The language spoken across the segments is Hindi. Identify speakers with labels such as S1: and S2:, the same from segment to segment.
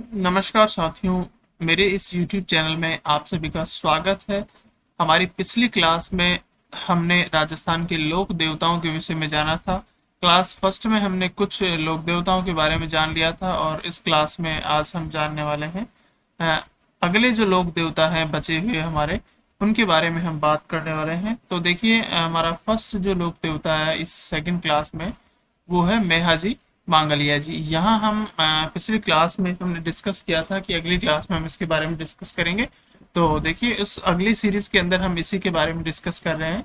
S1: नमस्कार साथियों, मेरे इस YouTube चैनल में आप सभी का स्वागत है। हमारी पिछली क्लास में हमने राजस्थान के लोक देवताओं के विषय में जाना था। क्लास फर्स्ट में हमने कुछ लोक देवताओं के बारे में जान लिया था और इस क्लास में आज हम जानने वाले हैं अ, अगले जो लोक देवता हैं बचे हुए हमारे, उनके बारे में हम बात करने वाले हैं। तो देखिए, हमारा फर्स्ट जो लोक देवता है इस सेकंड क्लास में, वो है मेहाजी मांगलिया जी। यहाँ हम पिछली क्लास में हमने डिस्कस किया था कि अगली क्लास में हम इसके बारे में डिस्कस करेंगे। तो देखिए, उस अगली सीरीज के अंदर हम इसी के बारे में डिस्कस कर रहे हैं।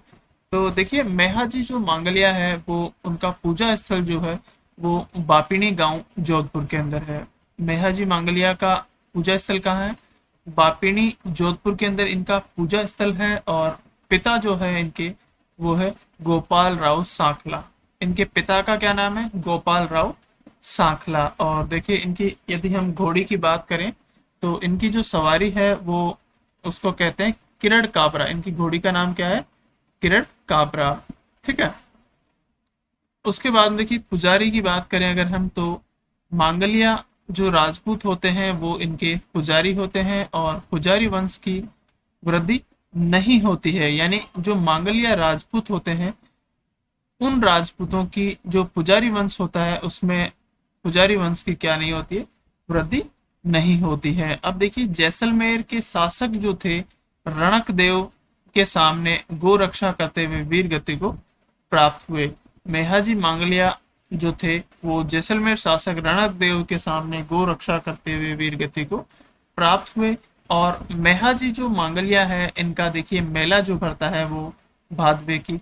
S1: तो देखिए, मेहाजी जो मांगलिया है वो उनका पूजा स्थल जो है वो बापिनी गांव जोधपुर के अंदर है। मेहाजी मांगलिया का पूजा स्थल कहाँ है? बापिनी जोधपुर के अंदर इनका पूजा स्थल है। और पिता जो है इनके, वो है गोपाल राव सांखला। इनके पिता का क्या नाम है? गोपाल राव सांखला। और देखिए, इनकी यदि हम घोड़ी की बात करें तो इनकी जो सवारी है वो, उसको कहते हैं किरण काबरा। इनकी घोड़ी का नाम क्या है? किरण काबरा। ठीक है। उसके बाद देखिए, पुजारी की बात करें अगर हम, तो मांगलिया जो राजपूत होते हैं वो इनके पुजारी होते हैं और पुजारी वंश की वृद्धि नहीं होती है। यानी जो मांगलिया राजपूत होते हैं, उन राजपूतों की जो पुजारी वंश होता है उसमें पुजारी वंश की क्या नहीं होती है? वृद्धि नहीं होती है। अब देखिए, जैसलमेर के शासक जो थे, रणक देव के सामने गो रक्षा करते हुए वीर गति को प्राप्त हुए। मेहाजी मांगलिया जो थे वो जैसलमेर शासक रणक देव के सामने गो रक्षा करते हुए वीर गति को प्राप्त हुए। और मेहाजी जो मांगलिया है, इनका देखिए मेला जो भरता है वो भादवे की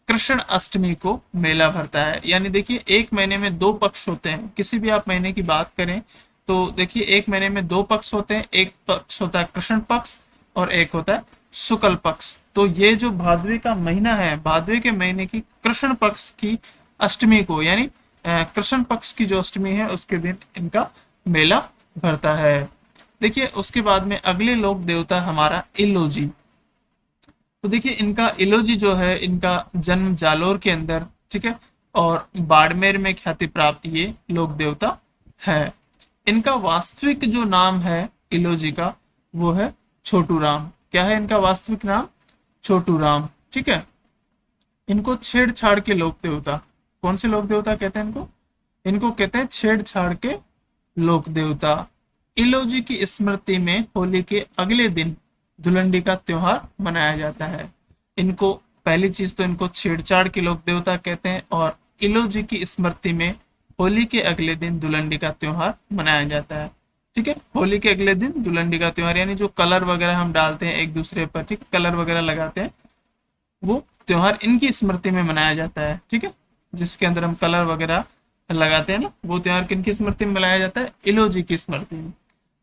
S1: कृष्ण अष्टमी को मेला भरता है। यानी देखिए, एक महीने में दो पक्ष होते हैं। किसी भी आप महीने की बात करें तो देखिए, एक महीने में दो पक्ष होते हैं। एक पक्ष होता है कृष्ण पक्ष और एक होता है शुक्ल पक्ष। तो ये जो भादवे का महीना है, भादवे के महीने की कृष्ण पक्ष की अष्टमी को, यानी कृष्ण पक्ष की जो अष्टमी है उसके दिन इनका मेला भरता है। देखिए, उसके बाद में अगले लोक देवता हमारा इलोजी। तो देखिए, इनका इलोजी जो है, इनका जन्म जालोर के अंदर, ठीक है, और बाड़मेर में ख्याति प्राप्त ये लोक देवता है। इनका वास्तविक जो नाम है इलोजी का, वो है छोटू राम। क्या है इनका वास्तविक नाम? छोटू राम। ठीक है। इनको छेड़छाड़ के लोक देवता, कौन से लोक देवता कहते हैं इनको? इनको कहते हैं छेड़छाड़ के लोक देवता। इलोजी की स्मृति में होली के अगले दिन धुलंडी का त्योहार मनाया जाता है। इनको, पहली चीज तो इनको छेड़छाड़ के लोक देवता कहते हैं, और इलोजी की स्मृति में होली के अगले दिन धुलंडी का त्योहार मनाया जाता है। ठीक है। होली के अगले दिन धुलंडी का त्योहार, यानी जो कलर वगैरह हम डालते हैं एक दूसरे पर, ठीक, कलर वगैरह लगाते हैं, वो त्योहार इनकी स्मृति में मनाया जाता है। ठीक है। जिसके अंदर हम कलर वगैरह लगाते हैं ना, वो त्योहार किनकी स्मृति में मनाया जाता है? इलोजी की स्मृति में।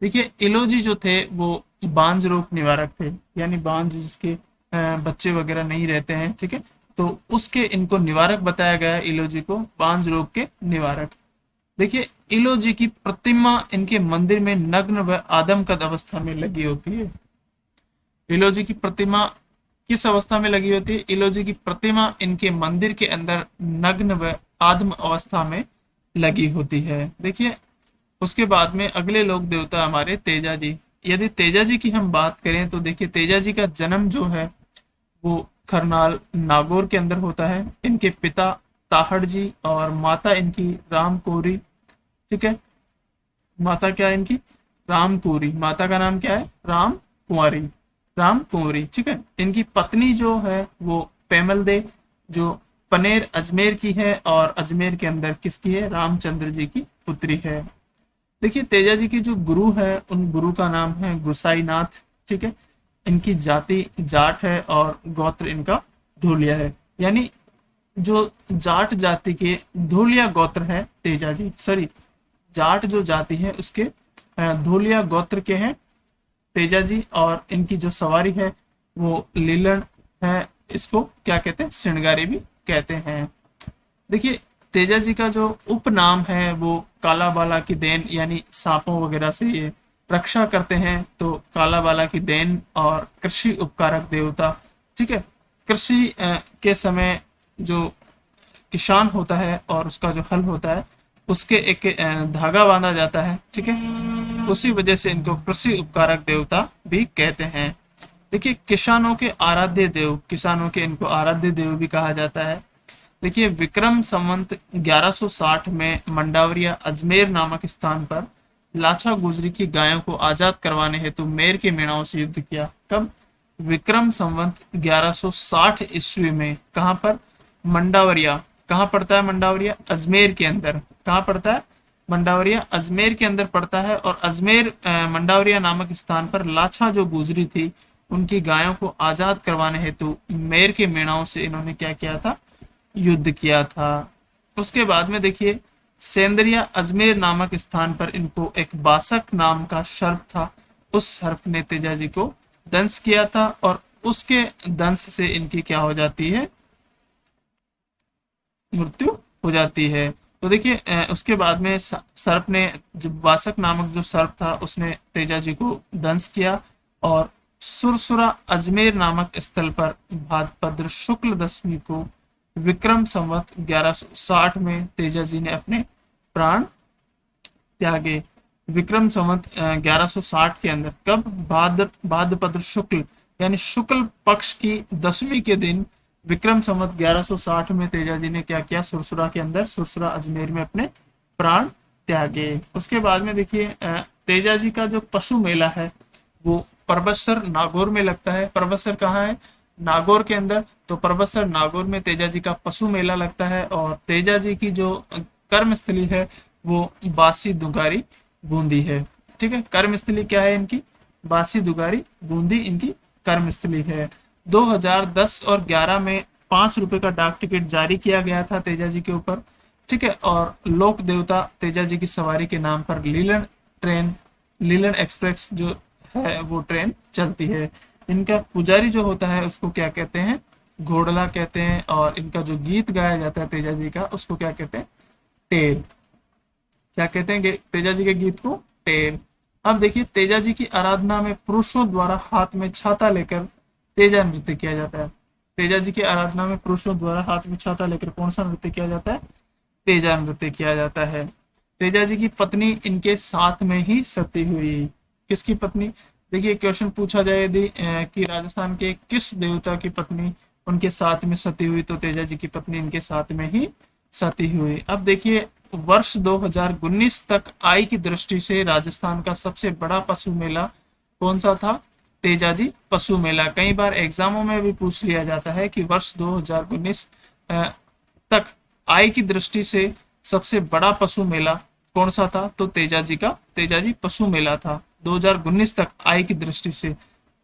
S1: देखिए, इलोजी जो थे वो बांझ रोग निवारक थे। यानी बांझ जिसके बच्चे वगैरह नहीं रहते हैं, ठीक है, तो उसके इनको निवारक बताया गया है, इलोजी को बांझ रोग के निवारक। देखिए, इलोजी की प्रतिमा इनके मंदिर में नग्न व आदमकद अवस्था में लगी होती है। इलोजी की प्रतिमा किस अवस्था में लगी होती है? इलोजी की प्रतिमा इनके मंदिर के अंदर नग्न व आदम अवस्था में लगी होती है। देखिए, उसके बाद में अगले लोक देवता हमारे तेजा जी। यदि तेजा जी की हम बात करें तो देखिए, तेजा जी का जन्म जो है वो खरनाल नागौर के अंदर होता है। इनके पिता ताहड़ जी और माता इनकी राम कौरी। ठीक है। माता क्या है इनकी? राम कौरी। माता का नाम क्या है? राम कुंवारी। राम कुंवरी। ठीक है। इनकी पत्नी जो है वो पेमल दे, जो पनेर अजमेर की है, और अजमेर के अंदर किसकी है? रामचंद्र जी की पुत्री है। देखिए, तेजा जी की जो गुरु है, उन गुरु का नाम है गुसाई नाथ। ठीक है। इनकी जाति जाट है और गोत्र इनका धूलिया है। यानी जो जाट जाति के धूलिया गोत्र है तेजा जी, सॉरी, जाट जो जाति है उसके धूलिया गोत्र के हैं तेजा जी। और इनकी जो सवारी है वो लीलन है। इसको क्या कहते हैं? श्रृंगारी भी कहते हैं। देखिए, तेजा जी का जो उपनाम है वो काला बाला की देन, यानी सांपों वगैरह से ये रक्षा करते हैं, तो काला बाला की देन और कृषि उपकारक देवता। ठीक है। कृषि के समय जो किसान होता है और उसका जो हल होता है, उसके एक धागा बांधा जाता है। ठीक है। उसी वजह से इनको कृषि उपकारक देवता भी कहते हैं। देखिए किसानों के आराध्य देव, किसानों के इनको आराध्य देव भी कहा जाता है। देखिए विक्रम संवत 1160 में मंडावरिया अजमेर नामक स्थान पर लाछा गुजरी की गायों को आजाद करवाने हेतु मेर के मेणाओं से युद्ध किया। कब? विक्रम संवत 1160 ईस्वी में। कहां पर? मंडावरिया। कहाँ पड़ता है मंडावरिया? अजमेर के अंदर। कहाँ पड़ता है? मंडावरिया अजमेर के अंदर पड़ता है। और अजमेर मंडावरिया नामक स्थान पर लाछा जो गुजरी थी उनकी गायों को आजाद करवाने हेतु मेर के मेणाओं से इन्होंने क्या किया था? युद्ध किया था। उसके बाद में देखिए सेंदरिया अजमेर नामक स्थान पर इनको एक बासक नाम का सर्प था, उस सर्प ने तेजाजी को दंश किया था और उसके दंश से इनकी क्या हो जाती है? मृत्यु हो जाती है। तो देखिए उसके बाद में सर्प ने, जो बासक नामक जो सर्प था उसने तेजाजी को दंश किया और सुरसुरा अजमेर नामक स्थल पर भाद्रपद शुक्ल दशमी को विक्रम संवत 1160 में तेजाजी ने अपने प्राण त्यागे। विक्रम संवत 1160 के अंदर। कब? भाद्रपद शुक्ल यानी शुक्ल पक्ष की दशमी के दिन विक्रम संवत 1160 में तेजाजी ने क्या किया? सुरसुरा के अंदर, सुरसुरा अजमेर में अपने प्राण त्यागे। उसके बाद में देखिए तेजाजी का जो पशु मेला है वो परबतसर नागौर में लगता है। परबतसर कहाँ है? नागौर के अंदर। तो परबतसर नागौर में तेजाजी का पशु मेला लगता है। और तेजाजी की जो कर्मस्थली है वो बासी दुगारी बूंदी है। ठीक है, कर्मस्थली क्या है इनकी? बासी दुगारी बूंदी इनकी कर्मस्थली है। 2010 और 11 में 5 रुपए का डाक टिकट जारी किया गया था तेजाजी के ऊपर। ठीक है, और लोक देवता तेजाजी की सवारी के नाम पर लीलन एक्सप्रेस जो है वो ट्रेन चलती है। इनका पुजारी जो होता है उसको क्या कहते हैं? घोड़ला कहते हैं। और इनका जो गीत गाया जाता है तेजाजी का उसको क्या कहते हैं? टेर। क्या कहते हैं तेजाजी के गीत को? टेर। अब देखिए तेजाजी की आराधना में पुरुषों द्वारा हाथ में छाता लेकर तेजा नृत्य किया जाता है। तेजाजी की आराधना में पुरुषों द्वारा हाथ में छाता लेकर कौन सा नृत्य किया जाता है? तेजा नृत्य किया जाता है। तेजाजी की पत्नी इनके साथ में ही सती हुई। किसकी पत्नी? देखिए क्वेश्चन पूछा जाए यदि कि राजस्थान के किस देवता की पत्नी उनके साथ में सती हुई, तो तेजाजी की पत्नी इनके साथ में ही सती हुई। अब देखिए वर्ष 2019 तक आय की दृष्टि से राजस्थान का सबसे बड़ा पशु मेला कौन सा था? तेजाजी पशु मेला। कई बार एग्जामों में भी पूछ लिया जाता है कि वर्ष 2019 तक आय की दृष्टि से सबसे बड़ा पशु मेला कौन सा था? तो तेजाजी पशु मेला था 2019 तक आय की दृष्टि से।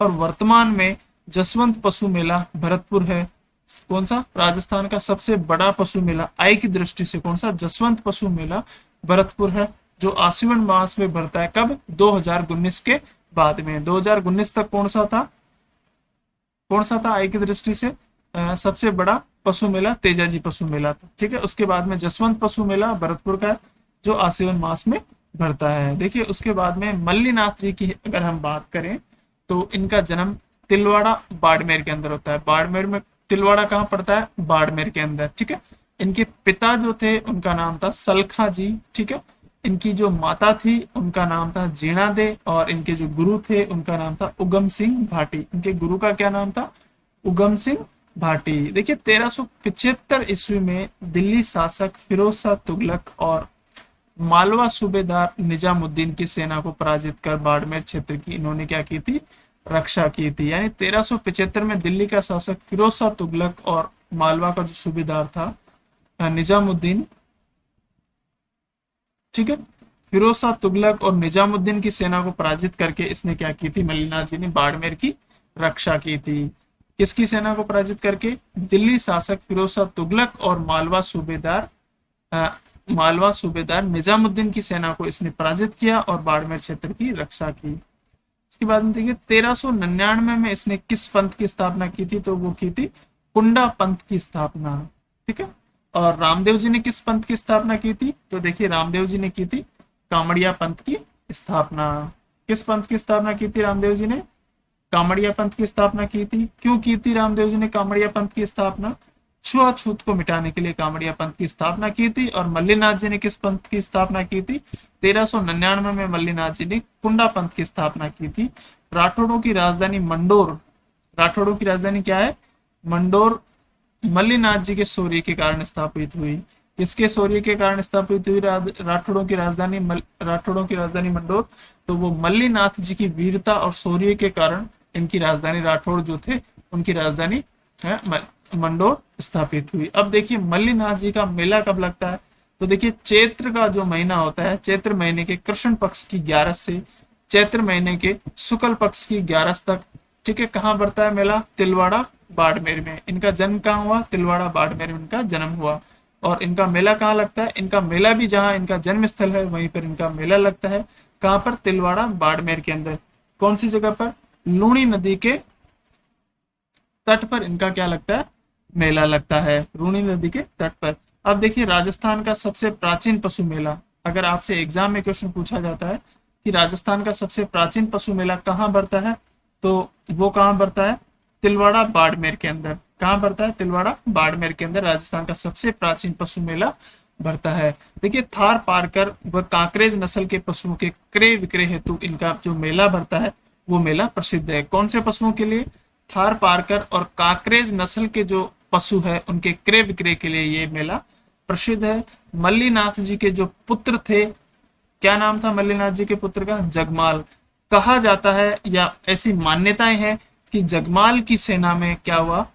S1: और वर्तमान में जसवंत पशु मेला भरतपुर है। कौन सा? राजस्थान का सबसे बड़ा पशु मेला आय की दृष्टि से कौन सा? जसवंत पशु मेला भरतपुर है, जो आश्विन मास में भरता है। कब? 2019 के बाद में। 2019 तक कौन सा था? कौन सा था आय की दृष्टि से सबसे बड़ा पशु मेला? तेजाजी पशु मेला था। ठीक है, उसके बाद में जसवंत पशु मेला भरतपुर का, जो आश्विन मास में भरता है। देखिए उसके बाद में मल्लीनाथ जी की अगर हम बात करें तो इनका जन्म तिलवाड़ा बाड़मेर के अंदर होता है। बाड़मेर में, तिलवाड़ा कहाँ पड़ता है? बाड़मेर के अंदर। ठीक है, इनके पिता जो थे उनका नाम था सलखा जी। ठीक है, इनकी जो माता थी उनका नाम था जीणा दे। और इनके जो गुरु थे उनका नाम था उगम सिंह भाटी। इनके गुरु का क्या नाम था? उगम सिंह भाटी। देखिए 1375 ईस्वी में दिल्ली शासक फिरोज शाह तुगलक और मालवा सूबेदार निजामुद्दीन की सेना को पराजित कर बाड़मेर क्षेत्र की इन्होंने क्या की थी? रक्षा की थी। यानी 1375 में दिल्ली का शासक फिरोज शाह तुगलक और मालवा का जो सूबेदार था निजामुद्दीन, ठीक है, फिरोज शाह तुगलक और निजामुद्दीन की सेना को पराजित करके इसने क्या की थी? मल्लीनाथ जी ने बाड़मेर की रक्षा की थी। किसकी सेना को पराजित करके? दिल्ली शासक फिरोज शाह तुगलक और मालवा सूबेदार निजामुद्दीन की सेना को इसने पराजित किया और बाड़मेर क्षेत्र की रक्षा की। इसके बाद में देखिए 1399 में इसने किस पंथ की स्थापना की थी? तो वो की थी कुंडा पंथ की स्थापना। ठीक है, और रामदेव जी ने किस पंथ की स्थापना की थी? तो देखिए रामदेव जी ने की थी कामड़िया पंथ की स्थापना। किस पंथ की स्थापना की थी रामदेव जी ने? कामड़िया पंथ की स्थापना की थी। क्यों की थी रामदेव जी ने कामड़िया पंथ की स्थापना? छुआछूत को मिटाने के लिए कामड़िया पंथ की स्थापना की थी। और मल्लीनाथ जी ने किस पंथ की स्थापना की थी? 1399 में मल्लीनाथ जी ने कुंडा पंथ की स्थापना की थी। राठौड़ों की राजधानी मंडोर, राठौड़ों की राजधानी क्या है? मंडोर मल्लीनाथ जी के शौर्य के कारण स्थापित हुई। किसके शौर्य के कारण स्थापित हुई राठौड़ों की राजधानी राठौड़ों की राजधानी मंडोर? तो वो मल्लीनाथ जी की वीरता और शौर्य के कारण इनकी राजधानी राठौड़ जो थे उनकी राजधानी है मंडोर स्थापित हुई। अब देखिए मल्लीनाथ जी का मेला कब लगता है? तो देखिए चैत्र का जो महीना होता है, चैत्र महीने के कृष्ण पक्ष की 11 से चैत्र महीने के शुक्ल पक्ष की 11 तक, ठीक है, कहाँ पड़ता है मेला? तिलवाड़ा बाड़मेर में। इनका जन्म कहाँ हुआ? तिलवाड़ा बाड़मेर में इनका जन्म हुआ। और इनका मेला कहाँ लगता है? इनका मेला भी जहाँ इनका जन्म स्थल है वहीं पर इनका मेला लगता है। कहाँ पर? तिलवाड़ा बाड़मेर के अंदर। कौन सी जगह पर? लूणी नदी के तट पर इनका क्या लगता है? मेला लगता है, लूणी नदी के तट पर। अब देखिए राजस्थान का सबसे प्राचीन पशु मेला, अगर आपसे एग्जाम में क्वेश्चन पूछा जाता है कि राजस्थान का सबसे प्राचीन पशु मेला कहाँ बढ़ता है, तो वो कहाँ बढ़ता है? तिलवाड़ा बाड़मेर के अंदर। कहाँ बढ़ता है? तिलवाड़ा बाड़मेर के अंदर राजस्थान का सबसे प्राचीन पशु मेला बढ़ता है। देखिए थार पारकर व कांकरेज नस्ल के पशुओं के क्रय विक्रय हेतु इनका जो मेला बढ़ता है वो मेला प्रसिद्ध है। कौन से पशुओं के लिए? थार पारकर और कांकरेज नस्ल के जो पशु है उनके क्रय विक्रय के लिए ये मेला प्रसिद्ध है। मल्लीनाथ जी के जो पुत्र थे, क्या नाम था मल्लीनाथ जी के पुत्र का? जगमाल। कहा जाता है या ऐसी मान्यताएं हैं कि जगमाल की सेना में क्या हुआ?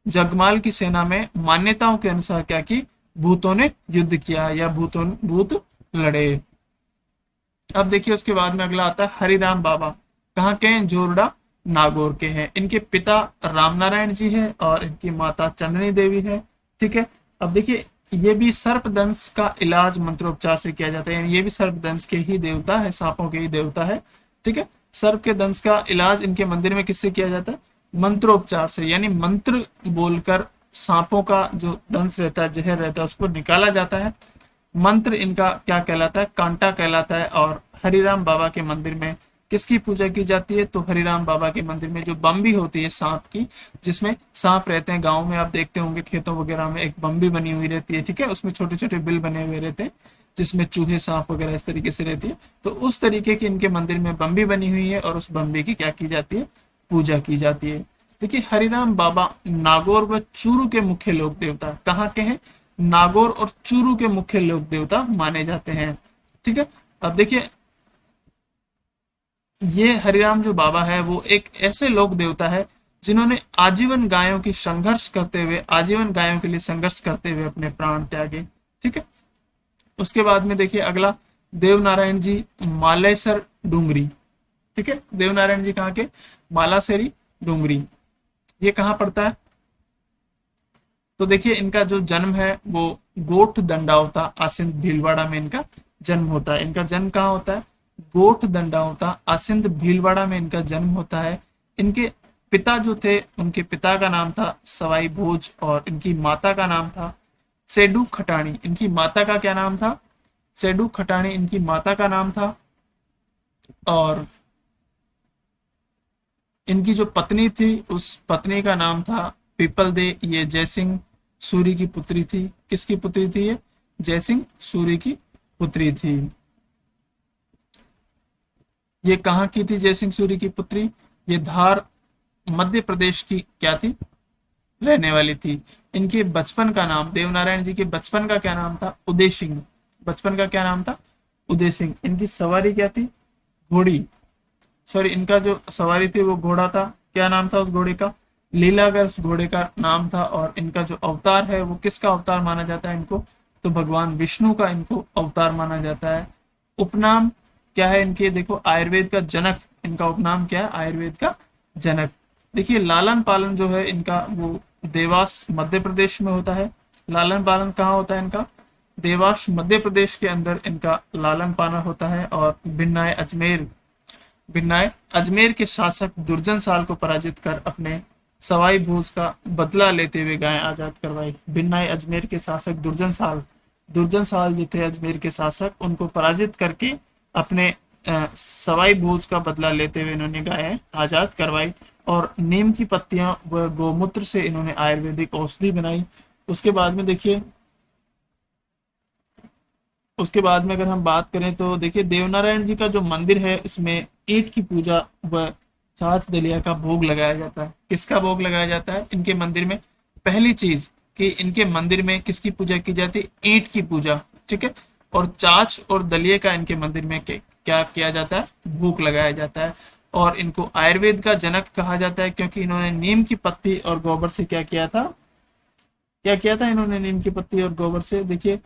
S1: जगमाल की सेना में मान्यताओं के अनुसार क्या की? भूतों ने युद्ध किया या भूत लड़े। अब देखिए उसके बाद में अगला आता है हरिराम बाबा। कहाँ के हैं? जोरडा नागौर के हैं। इनके पिता रामनारायण जी है और इनकी माता चंदनी देवी है, ठीक है। अब देखिए ये भी सर्पदंश का इलाज मंत्रोपचार से किया जाता है, यानी ये भी सर्पदंश के ही देवता है, सांपों के ही देवता है, ठीक है। सर्प के दंश का इलाज इनके मंदिर में किससे किया जाता है? मंत्रोपचार से, यानी मंत्र बोलकर सांपों का जो दंश रहता है, जहर रहता है, उसको निकाला जाता है। मंत्र इनका क्या कहलाता है? कांटा कहलाता है। और हरिराम बाबा के मंदिर में किसकी पूजा की जाती है? तो हरिराम बाबा के मंदिर में जो बम्बी होती है सांप की, जिसमें सांप रहते हैं, गाँव में आप देखते होंगे खेतों वगैरह में एक बम्बी बनी हुई रहती है, ठीक है, उसमें छोटे छोटे बिल बने हुए रहते हैं जिसमें चूहे सांप वगैरह इस तरीके से रहती है। तो उस तरीके की इनके मंदिर में बम्बी बनी हुई है और उस बम्बी की क्या की जाती है? पूजा की जाती है। देखिए हरिराम बाबा नागौर व चूरू के मुख्य लोक देवता कहाँ के हैं? नागौर और चूरू के मुख्य लोक देवता माने जाते हैं, ठीक है। अब देखिए ये हरिराम जो बाबा है वो एक ऐसे लोक देवता है जिन्होंने आजीवन गायों की संघर्ष करते हुए, आजीवन गायों के लिए संघर्ष करते हुए अपने प्राण त्यागे, ठीक है। उसके बाद में देखिए अगला देवनारायण जी मालेसर डूंगरी, ठीक है। देवनारायण जी कहाँ के? मालासेरी डूंगरी। ये कहाँ पड़ता है? तो देखिए इनका जो जन्म है वो गोठ दंडावता आसिंद भीलवाड़ा में इनका जन्म होता है। इनका जन्म कहाँ होता है? गोठ दंडावता आसिंद भीलवाड़ा में इनका जन्म होता है। इनके पिता जो थे, उनके पिता का नाम था सवाई भोज और इनकी माता का नाम था सेडू खटाणी। इनकी माता का क्या नाम था? सेडू खटाणी इनकी माता का नाम था। और इनकी जो पत्नी थी उस पत्नी का नाम था पीपल दे। ये जयसिंह सूरी की पुत्री थी। किसकी पुत्री थी ये? जयसिंह सूरी की पुत्री थी। ये कहाँ की थी जयसिंह सूरी की पुत्री? ये धार मध्य प्रदेश की क्या थी? रहने वाली थी। इनके बचपन का नाम, देवनारायण जी के बचपन का क्या नाम था? उदय सिंह। बचपन का क्या नाम था? उदय सिंह। इनकी सवारी क्या थी? घोड़ी, सॉरी इनका जो सवारी थी वो घोड़ा था। क्या नाम था उस घोड़े का? लीलागर उस घोड़े का नाम था। और इनका जो अवतार है वो किसका अवतार माना जाता है इनको? तो भगवान विष्णु का इनको अवतार माना जाता है। उपनाम क्या है इनके? देखो आयुर्वेद का जनक, इनका उपनाम क्या है? आयुर्वेद का जनक। देखिए लालन पालन जो है इनका वो देवास मध्य प्रदेश में होता है। लालन पालन कहाँ होता है इनका? देवास मध्य प्रदेश के अंदर इनका लालन पालन होता है। और भिन्नाय अजमेर के शासक दुर्जन साल को पराजित कर अपने सवाई भोज का बदला लेते हुए गायें आजाद करवाई। भिन्नाय अजमेर के शासक दुर्जन साल जो थे अजमेर के शासक, उनको पराजित करके अपने सवाई भोज का बदला लेते हुए इन्होंने गायें आजाद करवाई और नीम की पत्तियां व गौमूत्र से इन्होंने आयुर्वेदिक औषधि बनाई। उसके बाद में देखिए, उसके बाद में अगर हम बात करें तो देखिए देवनारायण जी का जो मंदिर है इसमें ईंट की पूजा व छाछ दलिया का भोग लगाया जाता है। किसका भोग लगाया जाता है इनके मंदिर में? पहली चीज कि इनके मंदिर में किसकी पूजा की जाती है? ईंट की पूजा, ठीक है। और छाछ और दलिये का इनके मंदिर में क्या किया जाता है? भोग लगाया जाता है। और इनको आयुर्वेद का जनक कहा जाता है क्योंकि इन्होंने नीम की पत्ती और गोबर से क्या किया था? क्या किया था इन्होंने नीम की पत्ती और गोबर से? देखिए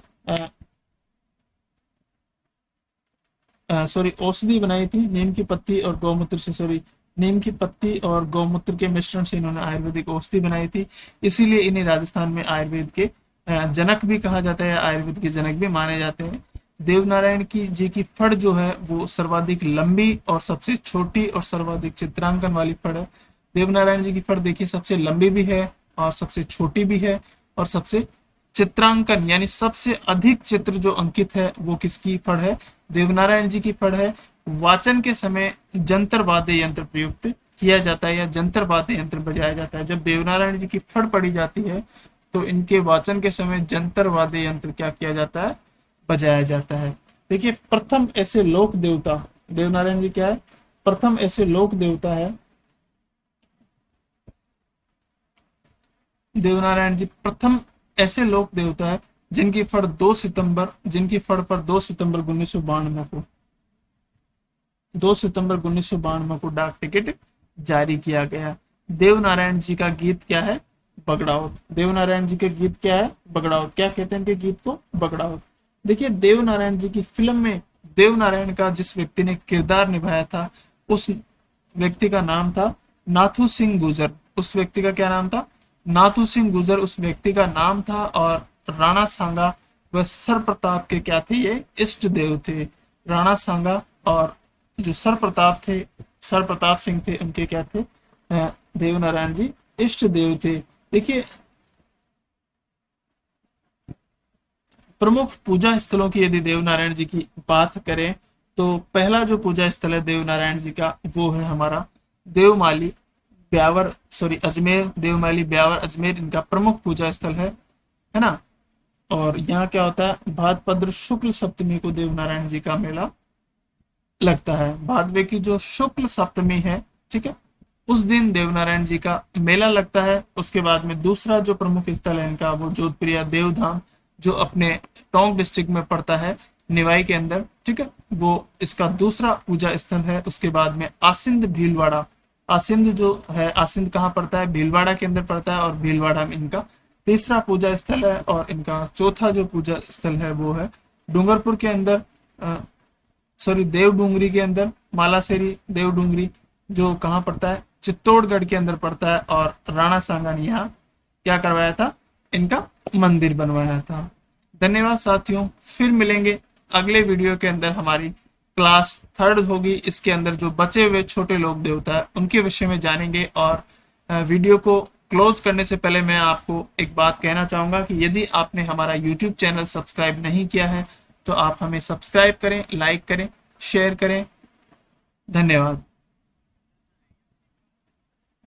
S1: सॉरी औषधि बनाई थी नीम की पत्ती और गौमूत्र से, सॉरी नीम की पत्ती और गौमूत्र के मिश्रण से इन्होंने आयुर्वेदिक औषधि बनाई थी। इसीलिए इन्हें राजस्थान में आयुर्वेद के जनक भी कहा जाता है, आयुर्वेद के जनक भी माने जाते हैं। देवनारायण की जी की फड़ जो है वो सर्वाधिक लंबी और सबसे छोटी और सर्वाधिक चित्रांकन वाली फड़ है। देवनारायण जी की फड़ देखिए सबसे लंबी भी है और सबसे छोटी भी है और सबसे चित्रांकन यानी सबसे अधिक चित्र जो अंकित है वो किसकी फड़ है? देवनारायण जी की फड़ है। वाचन के समय जंतर वाद्य यंत्र प्रयुक्त किया जाता है या जंतर वाद्य यंत्र बजाया जाता है। जब देवनारायण जी की फड़ पड़ी जाती है तो इनके वाचन के समय जंतर वाद्य यंत्र क्या किया जाता है? बजाया जाता है। देखिए प्रथम ऐसे लोक देवता देवनारायण जी क्या है? प्रथम ऐसे लोक देवता है देवनारायण जी, प्रथम ऐसे लोक देवता है जिनकी फड़ 2 सितंबर जिनकी फड़ पर 2 सितंबर 1992 को 2 सितंबर 1992 को डाक टिकट जारी किया गया। देवनारायण जी का गीत क्या है? बगड़ाउत। देवनारायण जी के गीत क्या है? बगड़ाउत। क्या कहते हैं इनके गीत को? बगड़ाउत। देखिए देवनारायण जी की फिल्म में देवनारायण का जिस व्यक्ति ने किरदार निभाया था उस व्यक्ति का नाम था नाथू सिंह गुजर। उस व्यक्ति का क्या नाम था? नाथू सिंह गुजर उस व्यक्ति का नाम था। और राणा सांगा व सर प्रताप के क्या थे? ये इष्ट देव थे। राणा सांगा और जो सर प्रताप थे, सर प्रताप सिंह थे, उनके क्या थे? देवनारायण जी इष्ट देव थे। देखिए प्रमुख पूजा स्थलों की यदि देवनारायण जी की बात करें तो पहला जो पूजा स्थल है देवनारायण जी का वो है हमारा देवमाली ब्यावर, सॉरी अजमेर। देवमाली ब्यावर अजमेर इनका प्रमुख पूजा स्थल है ना। और यहाँ क्या होता है? भाद्रपद शुक्ल सप्तमी को देवनारायण जी का मेला लगता है। भादवे की जो शुक्ल सप्तमी है, ठीक है, उस दिन देवनारायण जी का मेला लगता है। उसके बाद में दूसरा जो प्रमुख स्थल है इनका वो जोधप्रिया देवधाम जो अपने टोंक डिस्ट्रिक्ट में पड़ता है, निवाई के अंदर, ठीक है, वो इसका दूसरा पूजा स्थल है। उसके बाद में आसिंद भीलवाड़ा, आसिंद जो है, आसिंद कहाँ पड़ता है? भीलवाड़ा के अंदर पड़ता है और भीलवाड़ा में इनका तीसरा पूजा स्थल है। और इनका चौथा जो पूजा स्थल है वो है डूंगरपुर के अंदर, सॉरी देवडूंगरी के अंदर, मालासेरी देवडूंगरी जो कहाँ पड़ता है? चित्तौड़गढ़ के अंदर पड़ता है। और राणा सांगा ने यहाँ क्या करवाया था? इनका मंदिर बनवाया था। धन्यवाद साथियों, फिर मिलेंगे अगले वीडियो के अंदर। हमारी क्लास 3rd होगी, इसके अंदर जो बचे हुए छोटे लोक देवता है उनके विषय में जानेंगे। और वीडियो को क्लोज करने से पहले मैं आपको एक बात कहना चाहूंगा कि यदि आपने हमारा यूट्यूब चैनल सब्सक्राइब नहीं किया है तो आप हमें सब्सक्राइब करें, लाइक करें, शेयर करें। धन्यवाद।